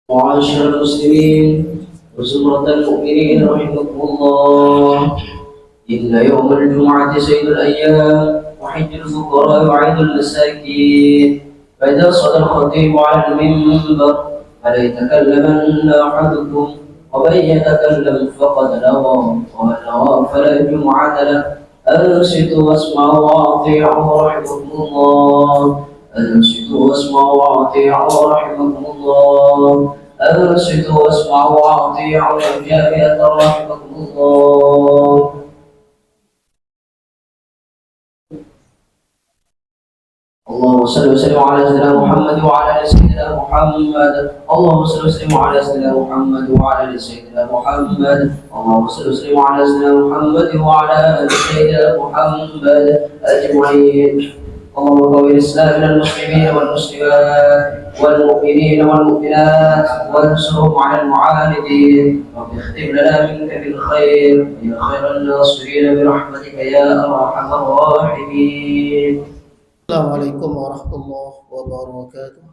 معاشر المسلمين وزمرة المؤمنين رحمكم الله. إن يوم الجمعة سيد الأيام وحج الفقراء وعيد المساكين. فإذا صلى الخطيب على المنبر فليتكلمن أحدكم، ومن يتكلم فقد نوى، ومن نوى فلا جمعة له. أنصتوا واسمعوا وأطيعوا رحمكم الله. أنصتوا واسمعوا وأطيعوا رحمكم الله. أنصتوا واسمعوا وأطيعوا الجارية رحمكم الله. اللهم صل وسلم على سيدنا محمد وعلى ال سيدنا محمد. اللهم صل وسلم على سيدنا محمد وعلى ال سيدنا محمد. اللهم صل وسلم على سيدنا محمد وعلى ال سيدنا محمد اجمعين. اللهم قوي الاسلام من المسلمين والمسلمات والمؤمنين والمؤمنات وانصرهم على المعاندين. رب اختم لنا منك بالخير يا خير الناصرين برحمتك يا ارحم الراحمين. السلام عليكم ورحمة الله وبركاته.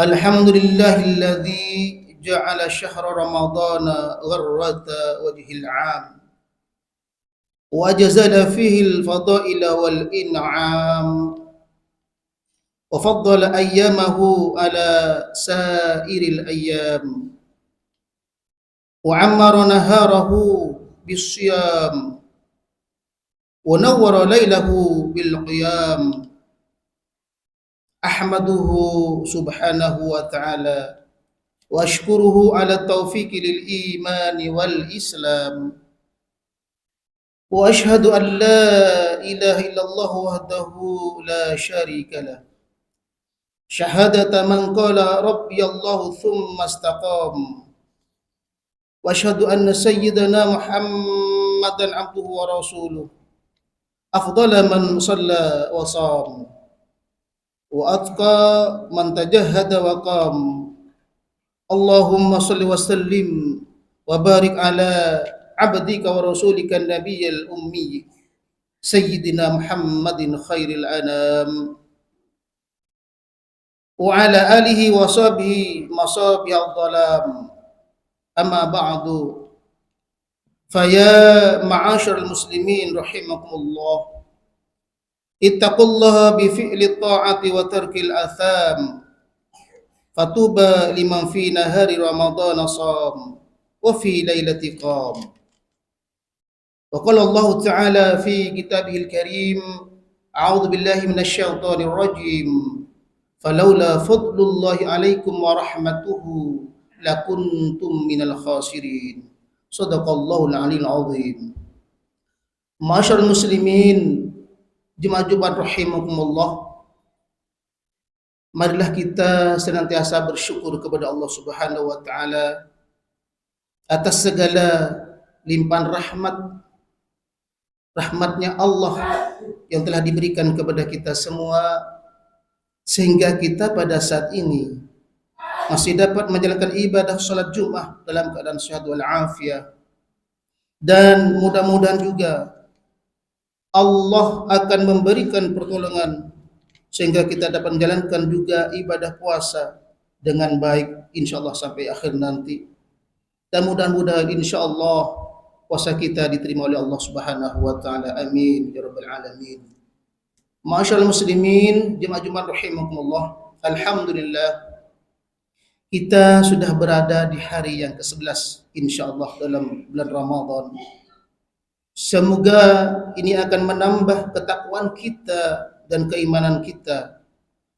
الحمد لله الذي جعل شهر رمضان غرة وجه العام وجزل فيه الفضائل والإنعام وفضل أيامه على سائر الأيام وعمر نهاره بالصيام ونور ليله بالقيام. أحمده سبحانه وتعالى وأشكره على التوفيق للإيمان والإسلام، وأشهد أن لا إله إلا الله وحده لا شريك له شهادة من قال ربي الله ثم استقام. وأشهد أن سيدنا محمدا عبده ورسوله أفضل من صلى وصام وأتقى من تجهد وقام. اللهم صل وسلم وبارك على عبدك ورسولك النبي الأمي سيدنا محمد خير الأنام وعلى آله وصحبه مصابيح الظلام. أما بعد، فيا معاشر المسلمين رحمكم الله، اتقوا الله بفعل الطاعة وترك الآثام، فطوبى لمن في نهار رمضان صام وفي ليلة قام. وقال الله تعالى في كتابه الكريم: أعوذ بالله من الشيطان الرجيم، فلولا فضل الله عليكم ورحمته لكنتم من الخاسرين. صدق الله العلي العظيم. Masyarul muslimin, jemaah Jumat rahimakumullah, marilah kita senantiasa bersyukur kepada Allah Subhanahu wa taala atas segala limpahan rahmatnya Allah yang telah diberikan kepada kita semua, sehingga kita pada saat ini masih dapat menjalankan ibadah salat Jumat dalam keadaan sehat walafiat. Dan mudah-mudahan juga Allah akan memberikan pertolongan sehingga kita dapat menjalankan juga ibadah puasa dengan baik insyaallah sampai akhir nanti. Dan mudah-mudahan insyaallah puasa kita diterima oleh Allah Subhanahu wa taala. Amin ya rabbal alamin. Masyaallah muslimin, jemaah Jumat rahimakumullah, alhamdulillah kita sudah berada di hari yang ke-11 insyaallah dalam bulan Ramadan. Semoga ini akan menambah ketakwaan kita dan keimanan kita,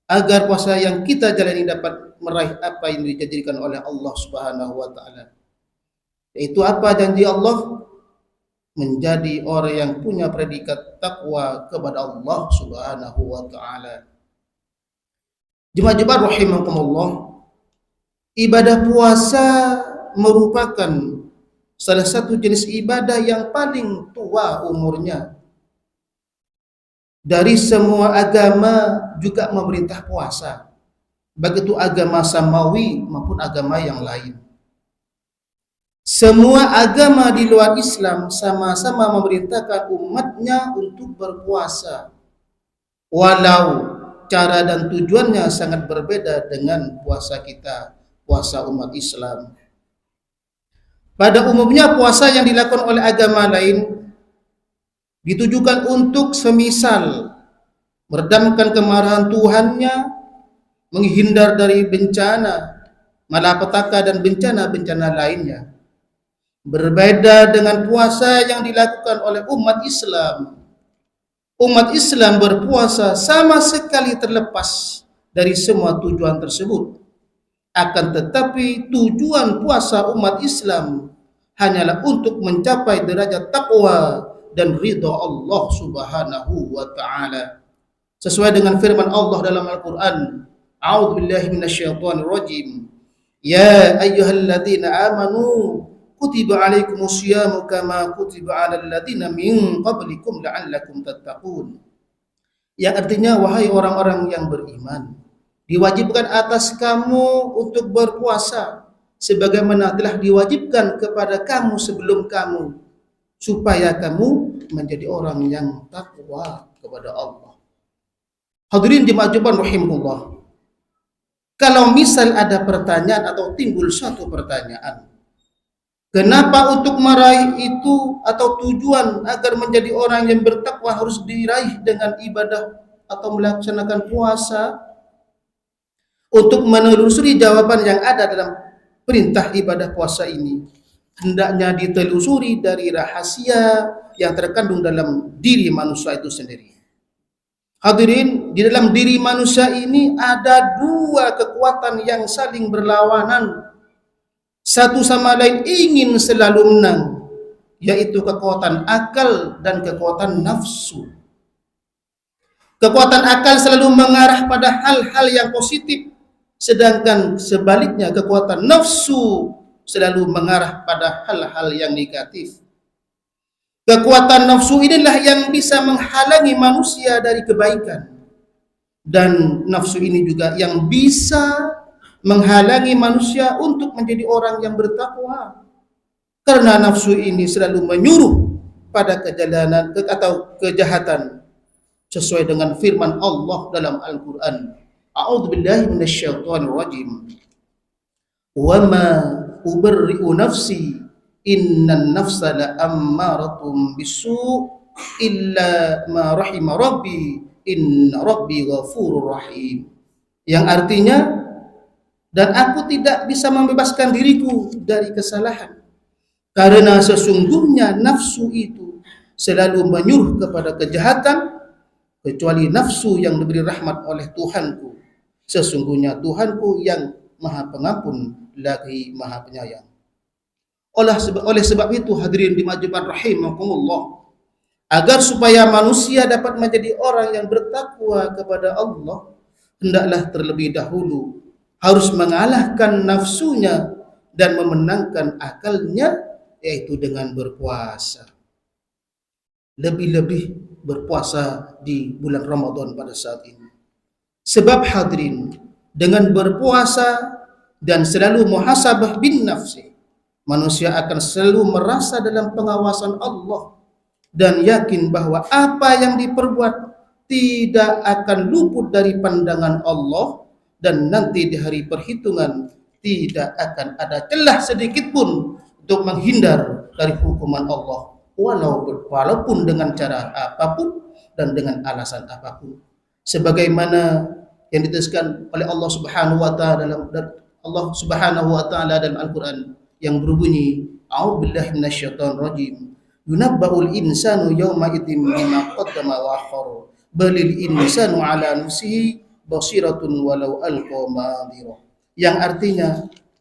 agar puasa yang kita jalani dapat meraih apa yang dijanjikan oleh Allah Subhanahu wa taala. Yaitu apa janji Allah? Menjadi orang yang punya predikat takwa kepada Allah Subhanahu wa taala. Jemaah-jemaah rahimakumullah, ibadah puasa merupakan salah satu jenis ibadah yang paling tua umurnya. Dari semua agama juga memerintah puasa, baik itu agama samawi maupun agama yang lain. Semua agama di luar Islam sama-sama memerintahkan umatnya untuk berpuasa. walau cara dan tujuannya sangat berbeda dengan puasa kita, puasa umat Islam. Pada umumnya puasa yang dilakukan oleh agama lain ditujukan untuk semisal meredamkan kemarahan Tuhannya, menghindar dari bencana, malapetaka dan bencana-bencana lainnya. Berbeda dengan puasa yang dilakukan oleh umat Islam. Umat Islam berpuasa sama sekali terlepas dari semua tujuan tersebut. Akan tetapi tujuan puasa umat Islam hanyalah untuk mencapai derajat takwa dan ridha Allah Subhanahu wa taala. Sesuai dengan firman Allah dalam Al-Qur'an, A'udzubillahi minasyaitonirrajim. Ya ayyuhalladzina amanu kutiba alaikumusyamu kama kutiba 'alal ladzina min qablikum la'allakum tattaqun. Yang artinya, wahai orang-orang yang beriman, diwajibkan atas kamu untuk berpuasa sebagaimana telah diwajibkan kepada kamu sebelum kamu, supaya kamu menjadi orang yang takwa kepada Allah. Hadirin jemaah Jumat rahimahullah. Kalau misal ada pertanyaan atau timbul satu pertanyaan, kenapa untuk meraih itu atau tujuan agar menjadi orang yang bertakwa harus diraih dengan ibadah atau melaksanakan puasa? Untuk menelusuri jawaban yang ada dalam perintah ibadah puasa ini, hendaknya ditelusuri dari rahasia yang terkandung dalam diri manusia itu sendiri. Hadirin, di dalam diri manusia ini ada dua kekuatan yang saling berlawanan. Satu sama lain ingin selalu menang, yaitu kekuatan akal dan kekuatan nafsu. Kekuatan akal selalu mengarah pada hal-hal yang positif, sedangkan sebaliknya kekuatan nafsu selalu mengarah pada hal-hal yang negatif. Kekuatan nafsu inilah yang bisa menghalangi manusia dari kebaikan, dan nafsu ini juga yang bisa menghalangi manusia untuk menjadi orang yang bertakwa. Karena nafsu ini selalu menyuruh pada kejalanan atau kejahatan, sesuai dengan firman Allah dalam Al-Qur'an. A'udzubillahi minasyaitonirrajim. Wa ma ubarri'u nafsi innan nafsa la'ammaratun bisu' illa ma rahima rabbi inna rabbi ghafurur rahim. Yang artinya, dan aku tidak bisa membebaskan diriku dari kesalahan, karena sesungguhnya nafsu itu selalu menyuruh kepada kejahatan, kecuali nafsu yang diberi rahmat oleh Tuhanku. Sesungguhnya Tuhanku yang Maha Pengampun lagi Maha Penyayang. Oleh sebab itu, hadirin dimajukan rahimakumullah, agar supaya manusia dapat menjadi orang yang bertakwa kepada Allah, hendaklah terlebih dahulu harus mengalahkan nafsunya dan memenangkan akalnya, yaitu dengan berpuasa. Lebih-lebih berpuasa di bulan Ramadan pada saat ini. Sebab hadirin, dengan berpuasa dan selalu muhasabah bin nafsi, manusia akan selalu merasa dalam pengawasan Allah dan yakin bahwa apa yang diperbuat tidak akan luput dari pandangan Allah, dan nanti di hari perhitungan tidak akan ada celah sedikit pun untuk menghindar dari hukuman Allah, walaupun dengan cara apapun dan dengan alasan apapun. Sebagaimana yang dituliskan oleh Allah Subhanahu wa taala dalam Al-Qur'an yang berbunyi, A'udzubillahi minasyaitonirrajim. Yunabba'ul insanu yawma idzin bima qaddama wa akhar. Balil insanu ala nafsihi basiratun walau alqa ma'dhirah. Yang artinya,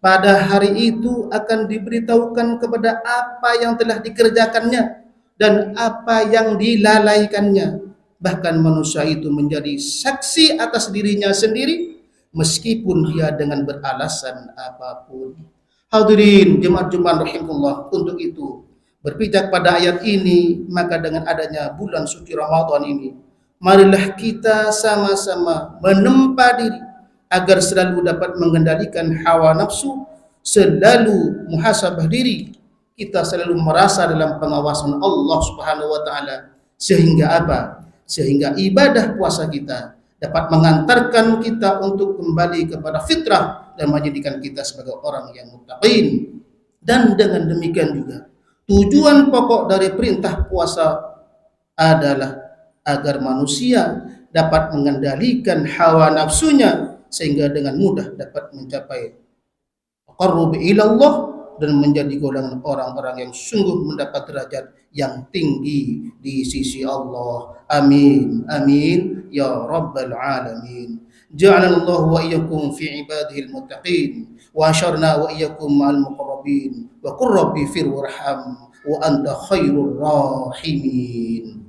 pada hari itu akan diberitahukan kepada apa yang telah dikerjakannya dan apa yang dilalaikannya. Bahkan manusia itu menjadi saksi atas dirinya sendiri, meskipun dia dengan beralasan apapun. Hadirin jemaat Jumat rahimahullah, untuk itu berpijak pada ayat ini, maka dengan adanya bulan suci Ramadan ini, marilah kita sama-sama menempa diri agar selalu dapat mengendalikan hawa nafsu, selalu muhasabah diri, kita selalu merasa dalam pengawasan Allah Subhanahu wa taala, sehingga apa? sehingga ibadah puasa kita dapat mengantarkan kita untuk kembali kepada fitrah dan menjadikan kita sebagai orang yang muttaqin. Dan dengan demikian juga tujuan pokok dari perintah puasa adalah agar manusia dapat mengendalikan hawa nafsunya sehingga dengan mudah dapat mencapai taqarrub ila Allah dan menjadi golongan orang-orang yang sungguh mendapat derajat yang tinggi di sisi Allah. Amin. Amin ya rabbal alamin. Ja'alallahu wa iyyakum fi ibadihi almuttaqin wa asyarna wa iyyakum ma'al muqarrabin wa qur rabbi fir warham wa anta khairur rahimin.